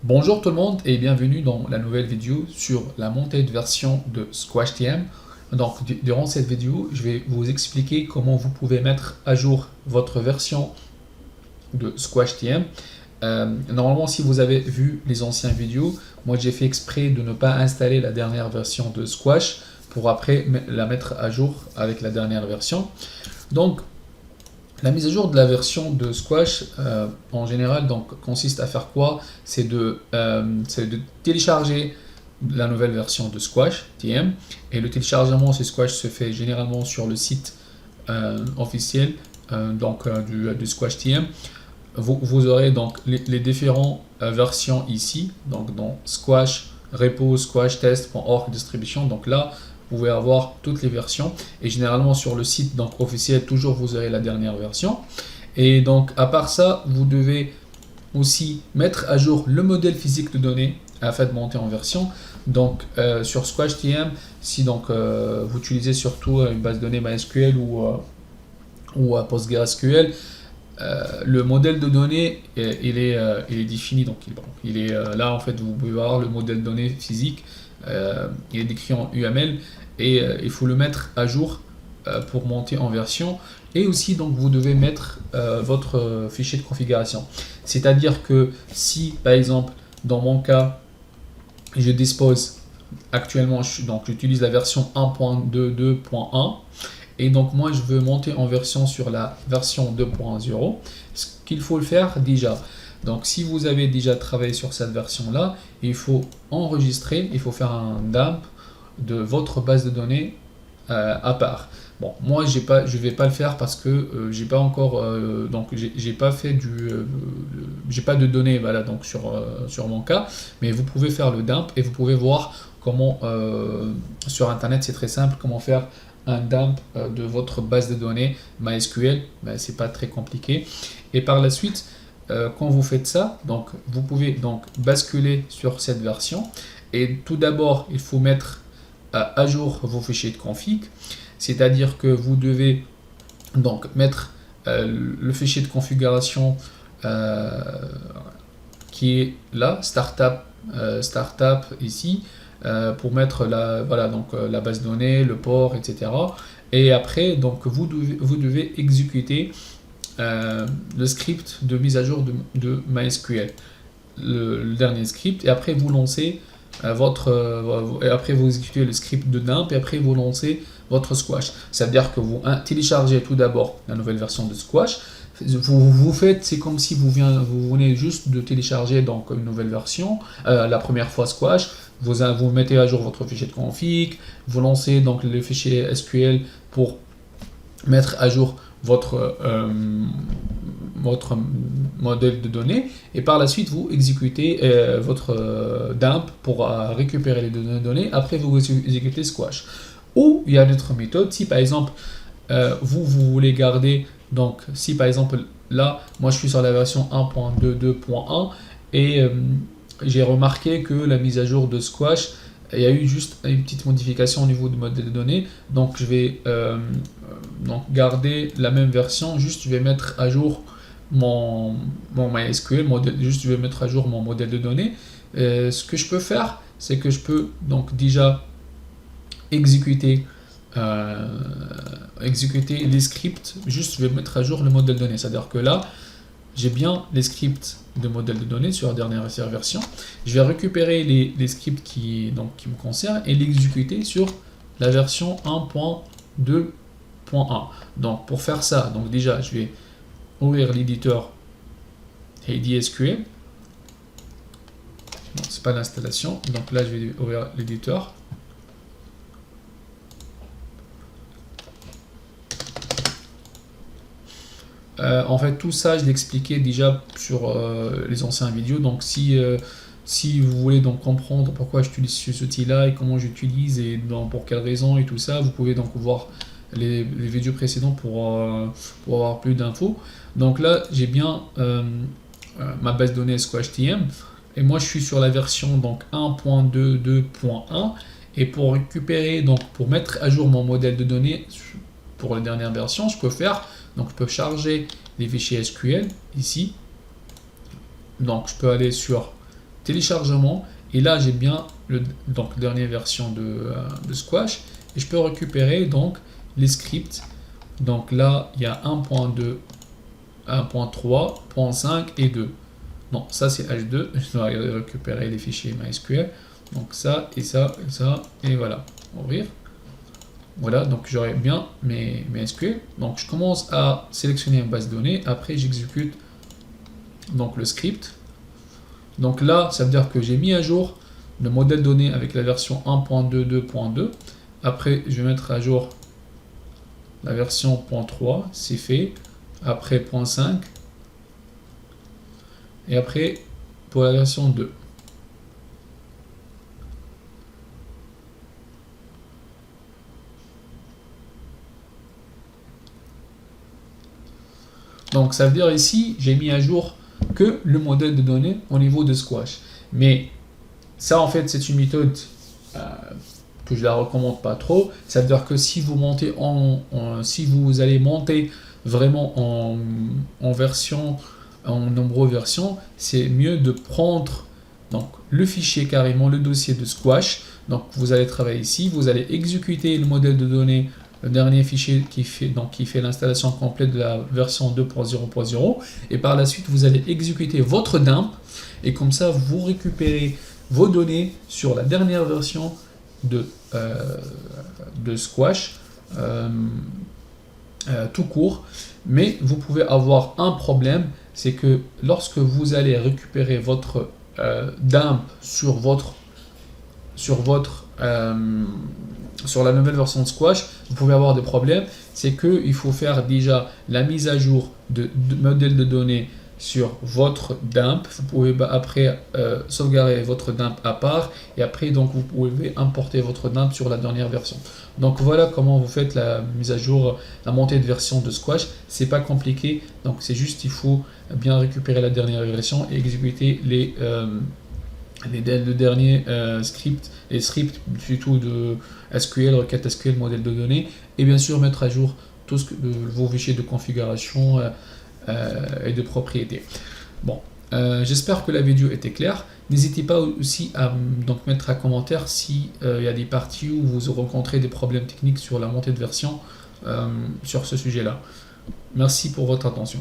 Bonjour tout le monde et bienvenue dans la nouvelle vidéo sur la montée de version de SquashTM. Donc durant cette vidéo, je vais vous expliquer comment vous pouvez mettre à jour votre version de SquashTM. Normalement, si vous avez vu les anciennes vidéos, moi j'ai fait exprès de ne pas installer la dernière version de Squash pour après la mettre à jour avec la dernière version. Donc la mise à jour de la version de Squash, en général, donc, consiste à faire quoi? C'est de télécharger la nouvelle version de Squash TM. Et le téléchargement de Squash se fait généralement sur le site officiel du Squash TM. Vous aurez donc les différentes versions ici, donc dans Squash, repo, Squash test.org distribution. Donc là, vous pouvez avoir toutes les versions et généralement sur le site donc officiel toujours vous aurez la dernière version. Et donc à part ça, vous devez aussi mettre à jour le modèle physique de données afin de monter en version. Donc sur SquashTM, si donc vous utilisez surtout une base de données MySQL ou PostgreSQL, le modèle de données il est défini, donc il est là en fait vous pouvez voir le modèle de données physique. Il est décrit en UML et il faut le mettre à jour pour monter en version. Et aussi donc vous devez mettre votre fichier de configuration. C'est-à-dire que si par exemple dans mon cas je dispose actuellement, donc j'utilise la version 1.22.1 et donc moi je veux monter en version sur la version 2.0, ce qu'il faut le faire déjà. Donc si vous avez déjà travaillé sur cette version là, il faut enregistrer, il faut faire un dump de votre base de données à part. Bon, moi je vais pas le faire parce que j'ai pas encore donc j'ai pas fait j'ai pas de données voilà donc sur mon cas, mais vous pouvez faire le dump et vous pouvez voir comment sur internet c'est très simple comment faire un dump de votre base de données MySQL. Ben, c'est pas très compliqué et par la suite quand vous faites ça, donc vous pouvez donc basculer sur cette version et tout d'abord il faut mettre à jour vos fichiers de config, c'est-à-dire que vous devez donc mettre le fichier de configuration qui est là, startup ici, pour mettre la base de données, le port, etc. Et après donc vous devez exécuter le script de mise à jour de MySQL, le dernier script, et après vous lancez et après vous exécutez le script de dump et après vous lancez votre Squash. C'est-à-dire que vous téléchargez tout d'abord la nouvelle version de Squash. Vous faites, c'est comme si vous venez juste de télécharger donc une nouvelle version, la première fois Squash. Vous mettez à jour votre fichier de config, vous lancez donc le fichier SQL pour mettre à jour votre modèle de données et par la suite vous exécutez votre dump pour récupérer les données. Après vous exécutez Squash. Ou il y a une autre méthode, si par exemple vous voulez garder, donc si par exemple là moi je suis sur la version 1.22.1 et j'ai remarqué que la mise à jour de Squash, il y a eu juste une petite modification au niveau du modèle de données, donc je vais donc garder la même version, juste je vais mettre à jour mon MySQL, juste je vais mettre à jour mon modèle de données. Ce que je peux faire, c'est que je peux donc déjà exécuter les scripts, juste je vais mettre à jour le modèle de données, c'est-à-dire que là j'ai bien les scripts de modèle de données sur la dernière version. Je vais récupérer les scripts qui me concernent et l'exécuter sur la version 1.2.1. Donc pour faire ça, donc déjà je vais ouvrir l'éditeur SQL. Non, c'est pas l'installation. Donc là je vais ouvrir l'éditeur. En fait, tout ça, je l'ai expliqué déjà sur les anciennes vidéos. Donc, si vous voulez donc comprendre pourquoi j'utilise cet outil-là et comment j'utilise et pour quelles raisons et tout ça, vous pouvez donc voir les vidéos précédentes pour avoir plus d'infos. Donc là, j'ai bien ma base de données SquashTM et moi, je suis sur la version donc 1.22.1 et pour récupérer pour mettre à jour mon modèle de données pour la dernière version, je peux charger les fichiers SQL ici. Donc je peux aller sur téléchargement, et là j'ai bien donc dernière version de Squash, et je peux récupérer donc les scripts. Donc là il y a 1.2, 1.3, 1.5 et 2. Non, ça c'est H2, je dois récupérer les fichiers MySQL. Donc ça et ça et ça, et voilà, ouvrir. Voilà, donc j'aurai bien mes SQL. Donc je commence à sélectionner une base de données, après j'exécute donc le script. Donc là, ça veut dire que j'ai mis à jour le modèle de données avec la version 1.22.2. Après, je vais mettre à jour la version 3, c'est fait. Après, 5. Et après, pour la version 2. Donc ça veut dire ici, j'ai mis à jour que le modèle de données au niveau de Squash. Mais ça, en fait, c'est une méthode que je la recommande pas trop. Ça veut dire que si vous montez si vous allez monter vraiment en version, en nombreuses versions, c'est mieux de prendre donc le fichier carrément, le dossier de Squash. Donc vous allez travailler ici, vous allez exécuter le modèle de données, le dernier fichier qui fait l'installation complète de la version 2.0.0, et par la suite vous allez exécuter votre dump, et comme ça vous récupérez vos données sur la dernière version de Squash tout court. Mais vous pouvez avoir un problème, c'est que lorsque vous allez récupérer votre dump sur la nouvelle version de Squash, vous pouvez avoir des problèmes. C'est qu'il faut faire déjà la mise à jour de modèle de données sur votre dump. Vous pouvez après sauvegarder votre dump à part, et après donc vous pouvez importer votre dump sur la dernière version. Donc voilà comment vous faites la mise à jour, la montée de version de Squash. C'est pas compliqué, donc c'est juste il faut bien récupérer la dernière version et exécuter le dernier script, les scripts plutôt de SQL, requête SQL, modèle de données, et bien sûr mettre à jour tous vos fichiers de configuration et de propriété. Bon, j'espère que la vidéo était claire. N'hésitez pas aussi à donc mettre un commentaire si il y a des parties où vous rencontrez des problèmes techniques sur la montée de version sur ce sujet-là. Merci pour votre attention.